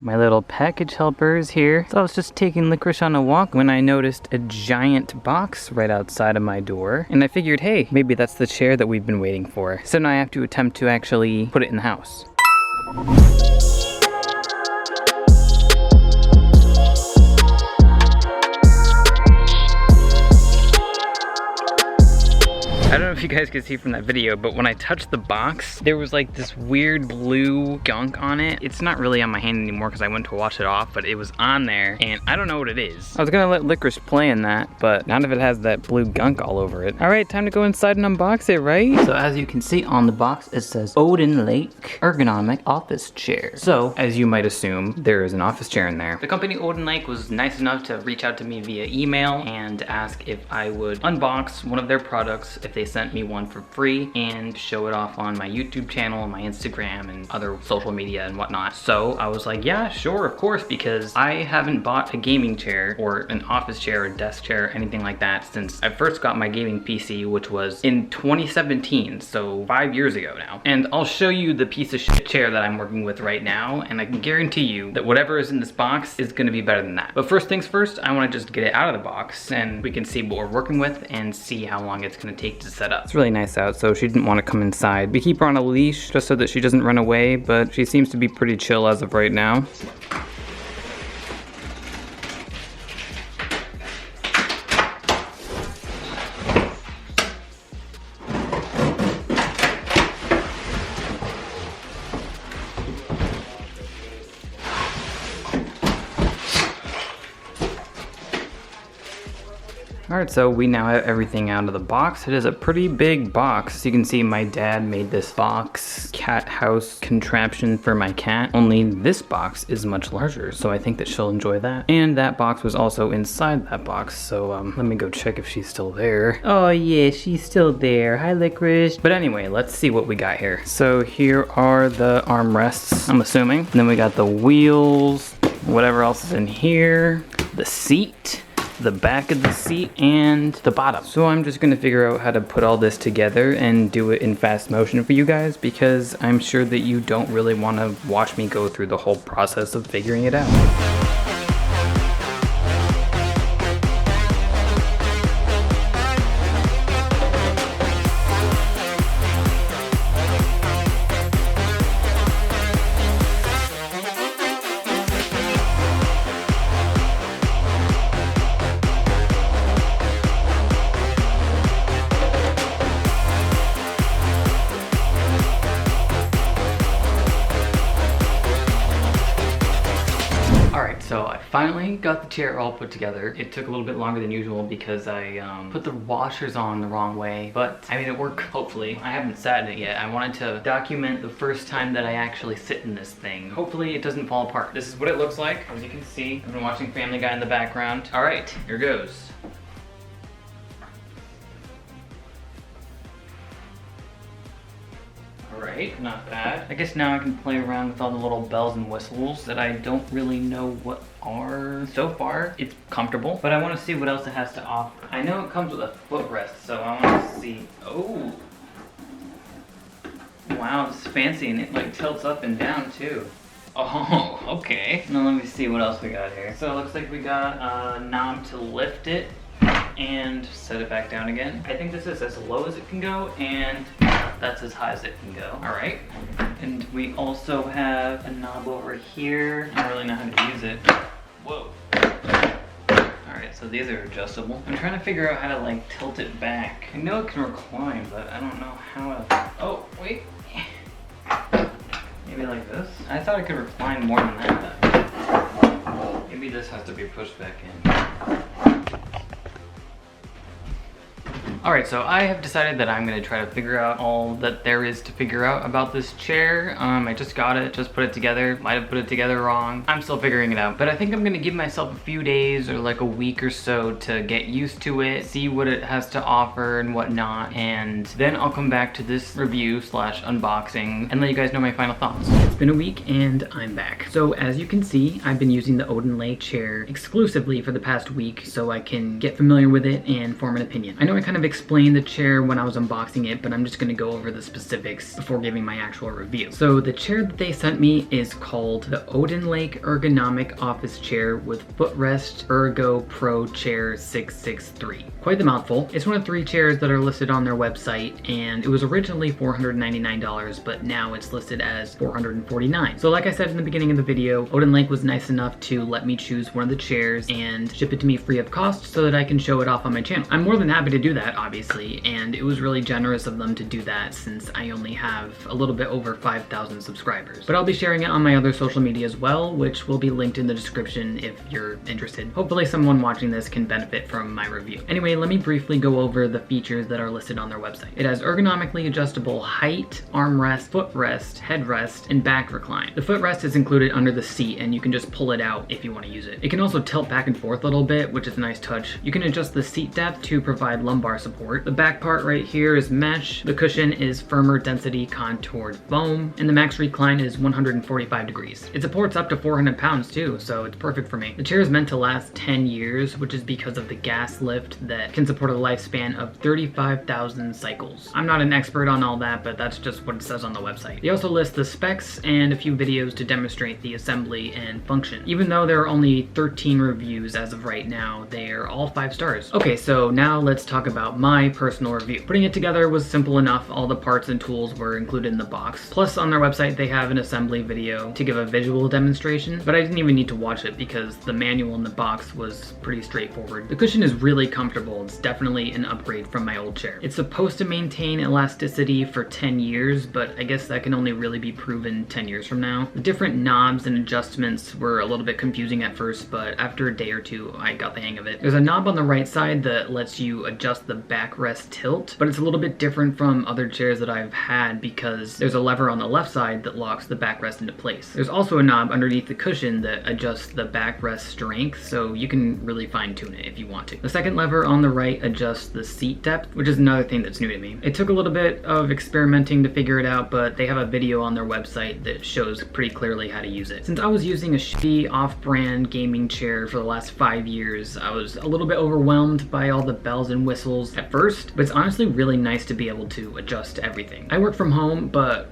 My little package helper is here. So I was just taking Licorice on a walk when I noticed a giant box right outside of my door. And I figured, hey, maybe that's the chair that we've been waiting for. So now I have to attempt to actually put it in the house. I don't know if you guys could see from that video, but when I touched the box, there was like this weird blue gunk on it. It's not really on my hand anymore because I went to wash it off, but it was on there and I don't know what it is. I was gonna let Licorice play in that, but none of it has that blue gunk all over it. All right, time to go inside and unbox it, right? So as you can see on the box, it says Odinlake Ergonomic Office Chair. So as you might assume, there is an office chair in there. The company Odinlake was nice enough to reach out to me via email and ask if I would unbox one of their products if they sent me one for free and show it off on my YouTube channel, my Instagram, and other social media and whatnot. So I was like, yeah, sure, of course, because I haven't bought a gaming chair or an office chair or desk chair, anything like that, since I first got my gaming PC, which was in 2017, so 5 years ago now. And I'll show you the piece of shit chair that I'm working with right now, and I can guarantee you that whatever is in this box is gonna be better than that. But first things first, I wanna just get it out of the box and we can see what we're working with and see how long it's gonna take to set up. It's really nice out, so she didn't want to come inside. We keep her on a leash just so that she doesn't run away, but she seems to be pretty chill as of right now. Alright, so we now have everything out of the box. It is a pretty big box. You can see my dad made this box cat house contraption for my cat, only this box is much larger, so I think that she'll enjoy that. And that box was also inside that box, so let me go check if she's still there. Oh yeah, she's still there. Hi, Licorice. But anyway, let's see what we got here. So here are the armrests, I'm assuming. And then we got the wheels, whatever else is in here, the seat, the back of the seat, and the bottom. So I'm just gonna figure out how to put all this together and do it in fast motion for you guys, because I'm sure that you don't really wanna watch me go through the whole process of figuring it out. So I finally got the chair all put together. It took a little bit longer than usual because I put the washers on the wrong way, but I made it work, hopefully. I haven't sat in it yet. I wanted to document the first time that I actually sit in this thing. Hopefully it doesn't fall apart. This is what it looks like. As you can see, I've been watching Family Guy in the background. All right, here goes. Alright, not bad. I guess now I can play around with all the little bells and whistles that I don't really know what are. So far, it's comfortable, but I want to see what else it has to offer. I know it comes with a footrest, so I want to see. Oh! Wow, it's fancy, and it like tilts up and down too. Oh, okay. Now let me see what else we got here. So it looks like we got a knob to lift it and set it back down again. I think this is as low as it can go, and that's as high as it can go. All right. And we also have a knob over here. I don't really know how to use it. Whoa. All right, so these are adjustable. I'm trying to figure out how to like tilt it back. I know it can recline, but I don't know how to, oh, wait. Maybe like this? I thought I could recline more than that. Maybe this has to be pushed back in. Alright, so I have decided that I'm going to try to figure out all that there is to figure out about this chair. I just got it, just put it together. Might have put it together wrong. I'm still figuring it out. But I think I'm going to give myself a few days or like a week or so to get used to it, see what it has to offer and whatnot, and then I'll come back to this review slash unboxing and let you guys know my final thoughts. It's been a week and I'm back. So as you can see, I've been using the Odinlake chair exclusively for the past week so I can get familiar with it and form an opinion. I know I kind of explained the chair when I was unboxing it, but I'm just gonna go over the specifics before giving my actual review. So the chair that they sent me is called the Odinlake Ergonomic Office Chair with Footrest Ergo Pro Chair 663. Quite the mouthful. It's one of 3 chairs that are listed on their website, and it was originally $499, but now it's listed as $449. So like I said in the beginning of the video, Odinlake was nice enough to let me choose one of the chairs and ship it to me free of cost so that I can show it off on my channel. I'm more than happy to do that, obviously, and it was really generous of them to do that since I only have a little bit over 5,000 subscribers. But I'll be sharing it on my other social media as well, which will be linked in the description if you're interested. Hopefully someone watching this can benefit from my review. Anyway, let me briefly go over the features that are listed on their website. It has ergonomically adjustable height, armrest, footrest, headrest, and back recline. The footrest is included under the seat, and you can just pull it out if you want to use it. It can also tilt back and forth a little bit, which is a nice touch. You can adjust the seat depth to provide lumbar support. The back part right here is mesh. The cushion is firmer density contoured foam, and the max recline is 145 degrees. It supports up to 400 pounds too, so it's perfect for me. The chair is meant to last 10 years, which is because of the gas lift that can support a lifespan of 35,000 cycles. I'm not an expert on all that, but that's just what it says on the website. They also list the specs and a few videos to demonstrate the assembly and function. Even though there are only 13 reviews as of right now, they are all 5 stars. Okay, so now let's talk about my personal review. Putting it together was simple enough. All the parts and tools were included in the box. Plus, on their website, they have an assembly video to give a visual demonstration, but I didn't even need to watch it because the manual in the box was pretty straightforward. The cushion is really comfortable. It's definitely an upgrade from my old chair. It's supposed to maintain elasticity for 10 years, but I guess that can only really be proven 10 years from now. The different knobs and adjustments were a little bit confusing at first, but after a day or two, I got the hang of it. There's a knob on the right side that lets you adjust the backrest tilt, but it's a little bit different from other chairs that I've had because there's a lever on the left side that locks the backrest into place. There's also a knob underneath the cushion that adjusts the backrest strength, so you can really fine tune it if you want to. The second lever on the right adjusts the seat depth, which is another thing that's new to me. It took a little bit of experimenting to figure it out, but they have a video on their website that shows pretty clearly how to use it. Since I was using a shitty off-brand gaming chair for the last 5 years, I was a little bit overwhelmed by all the bells and whistles at first, but it's honestly really nice to be able to adjust everything. I work from home, but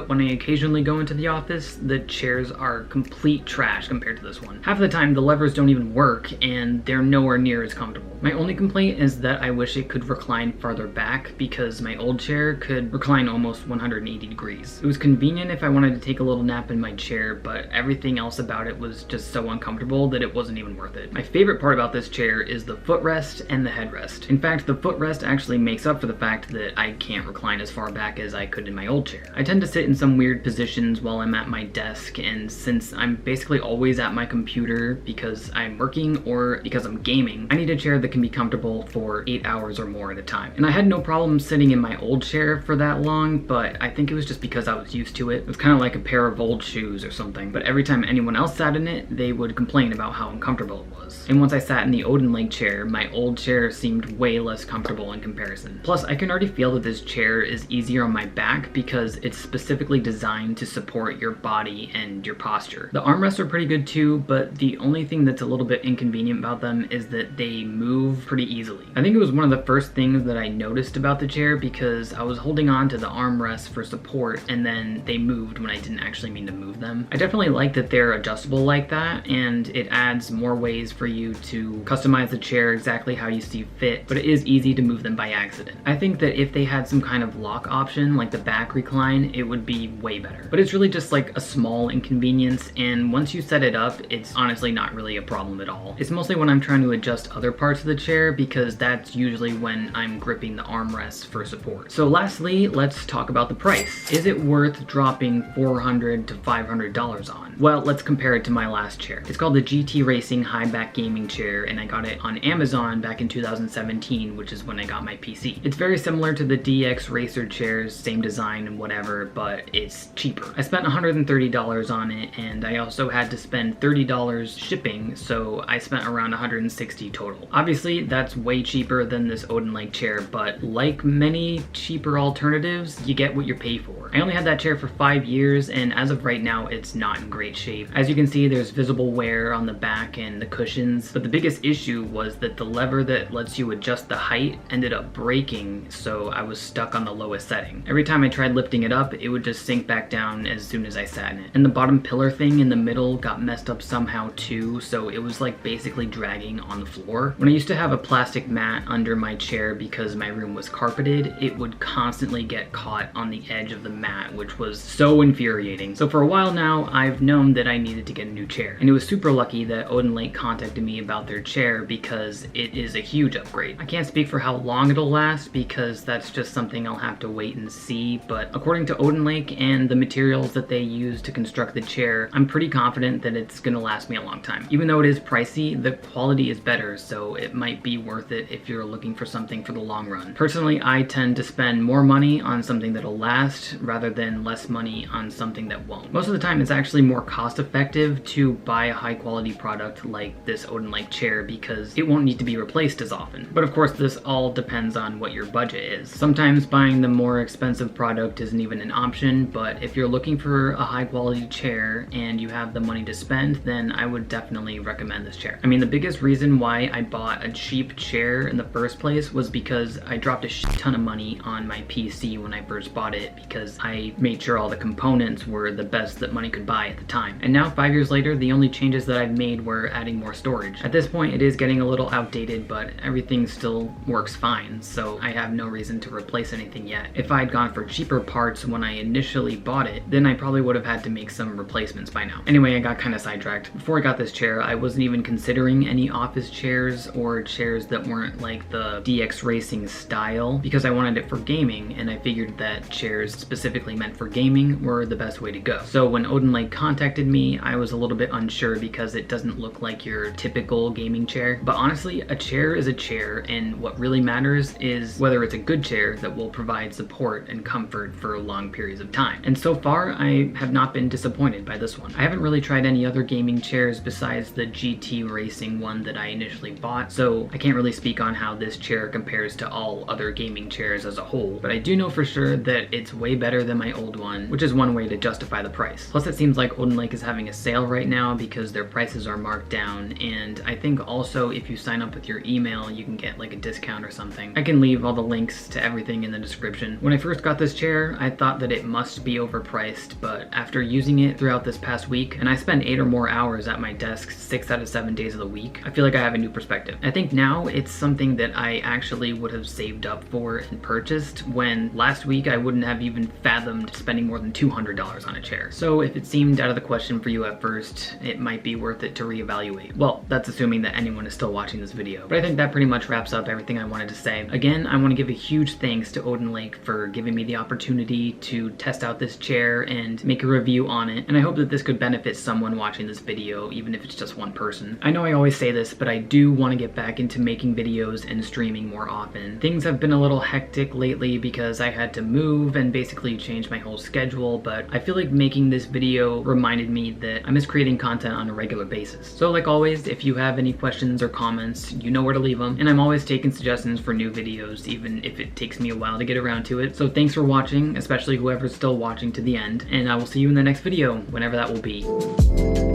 when I occasionally go into the office, the chairs are complete trash compared to this one. Half the time, the levers don't even work, and they're nowhere near as comfortable. My only complaint is that I wish it could recline farther back because my old chair could recline almost 180 degrees. It was convenient if I wanted to take a little nap in my chair, but everything else about it was just so uncomfortable that it wasn't even worth it. My favorite part about this chair is the footrest and the headrest. In fact, the footrest actually makes up for the fact that I can't recline as far back as I could in my old chair. I tend to sit in some weird positions while I'm at my desk, and since I'm basically always at my computer because I'm working or because I'm gaming, I need a chair that can be comfortable for 8 hours or more at a time. And I had no problem sitting in my old chair for that long, but I think it was just because I was used to it. It was kind of like a pair of old shoes or something, but every time anyone else sat in it, they would complain about how uncomfortable it was. And once I sat in the Odinlake chair, my old chair seemed way less comfortable in comparison. Plus, I can already feel that this chair is easier on my back because it's specifically designed to support your body and your posture. The armrests are pretty good too, but the only thing that's a little bit inconvenient about them is that they move pretty easily. I think it was one of the first things that I noticed about the chair because I was holding on to the armrests for support and then they moved when I didn't actually mean to move them. I definitely like that they're adjustable like that, and it adds more ways for you to customize the chair exactly how you see fit, but it is easy to move them by accident. I think that if they had some kind of lock option like the back recline, it would be way better. But it's really just like a small inconvenience, and once you set it up, it's honestly not really a problem at all. It's mostly when I'm trying to adjust other parts of the chair because that's usually when I'm gripping the armrests for support. So lastly, let's talk about the price. Is it worth dropping $400 to $500 on? Well, let's compare it to my last chair. It's called the GT Racing High Back Gaming Chair, and I got it on Amazon back in 2017, which is when I got my PC. It's very similar to the DX Racer chairs, same design, fine and whatever, but it's cheaper. I spent $130 on it, and I also had to spend $30 shipping, so I spent around $160 total. Obviously, that's way cheaper than this Odinlake chair, but like many cheaper alternatives, you get what you pay for. I only had that chair for 5 years, and as of right now, it's not in great shape. As you can see, there's visible wear on the back and the cushions, but the biggest issue was that the lever that lets you adjust the height ended up breaking, so I was stuck on the lowest setting. Every time I tried lifting it up, it would just sink back down as soon as I sat in it. And the bottom pillar thing in the middle got messed up somehow too, so it was like basically dragging on the floor. When I used to have a plastic mat under my chair because my room was carpeted, it would constantly get caught on the edge of the mat, which was so infuriating. So for a while now, I've known that I needed to get a new chair. And it was super lucky that Odinlake contacted me about their chair because it is a huge upgrade. I can't speak for how long it'll last because that's just something I'll have to wait and see, but according to Odinlake and the materials that they use to construct the chair, I'm pretty confident that it's gonna last me a long time. Even though it is pricey, the quality is better, so it might be worth it if you're looking for something for the long run. Personally, I tend to spend more money on something that'll last rather than less money on something that won't. Most of the time, it's actually more cost effective to buy a high quality product like this Odinlake chair because it won't need to be replaced as often. But of course, this all depends on what your budget is. Sometimes buying the more expensive product isn't even an option, but if you're looking for a high quality chair and you have the money to spend, then I would definitely recommend this chair. I mean, the biggest reason why I bought a cheap chair in the first place was because I dropped a shit ton of money on my PC when I first bought it because I made sure all the components were the best that money could buy at the time. And now 5 years later, the only changes that I've made were adding more storage. At this point, it is getting a little outdated, but everything still works fine, so I have no reason to replace anything yet. If I'd gone for cheaper parts when I initially bought it, then I probably would have had to make some replacements by now. Anyway, I got kind of sidetracked. Before I got this chair, I wasn't even considering any office chairs or chairs that weren't like the DX Racing style because I wanted it for gaming, and I figured that chairs specifically meant for gaming were the best way to go. So when Odinlake contacted me, I was a little bit unsure because it doesn't look like your typical gaming chair. But honestly, a chair is a chair, and what really matters is whether it's a good chair that will provide support and comfort for long periods of time. And so far, I have not been disappointed by this one. I haven't really tried any other gaming chairs besides the GT Racing one that I initially bought, so I can't really speak on how this chair compares to all other gaming chairs as a whole, but I do know for sure that it's way better than my old one, which is one way to justify the price. Plus, it seems like Odinlake is having a sale right now because their prices are marked down, and I think also if you sign up with your email, you can get like a discount or something. I can leave all the links to everything in the description. When I first got this chair, I thought that it must be overpriced, but after using it throughout this past week, and I spend 8 or more hours at my desk 6 out of 7 days of the week, I feel like I have a new perspective. I think now it's something that I actually would have saved up for and purchased, when last week I wouldn't have even fathomed spending more than $200 on a chair. So if it seemed out of the question for you at first, it might be worth it to reevaluate. Well, that's assuming that anyone is still watching this video. But I think that pretty much wraps up everything I wanted to say. Again, I want to give a huge thanks to Odinlake for giving me the opportunity to test out this chair and make a review on it, and I hope that this could benefit someone watching this video, even if it's just one person. I know I always say this, but I do want to get back into making videos and streaming more often. Things have been a little hectic lately because I had to move and basically change my whole schedule, but I feel like making this video reminded me that I miss creating content on a regular basis. So like always, if you have any questions or comments, you know where to leave them, and I'm always taking suggestions for new videos, even if it takes me a while to get around to it. So thanks for watching, especially whoever's still watching to the end, and I will see you in the next video, whenever that will be.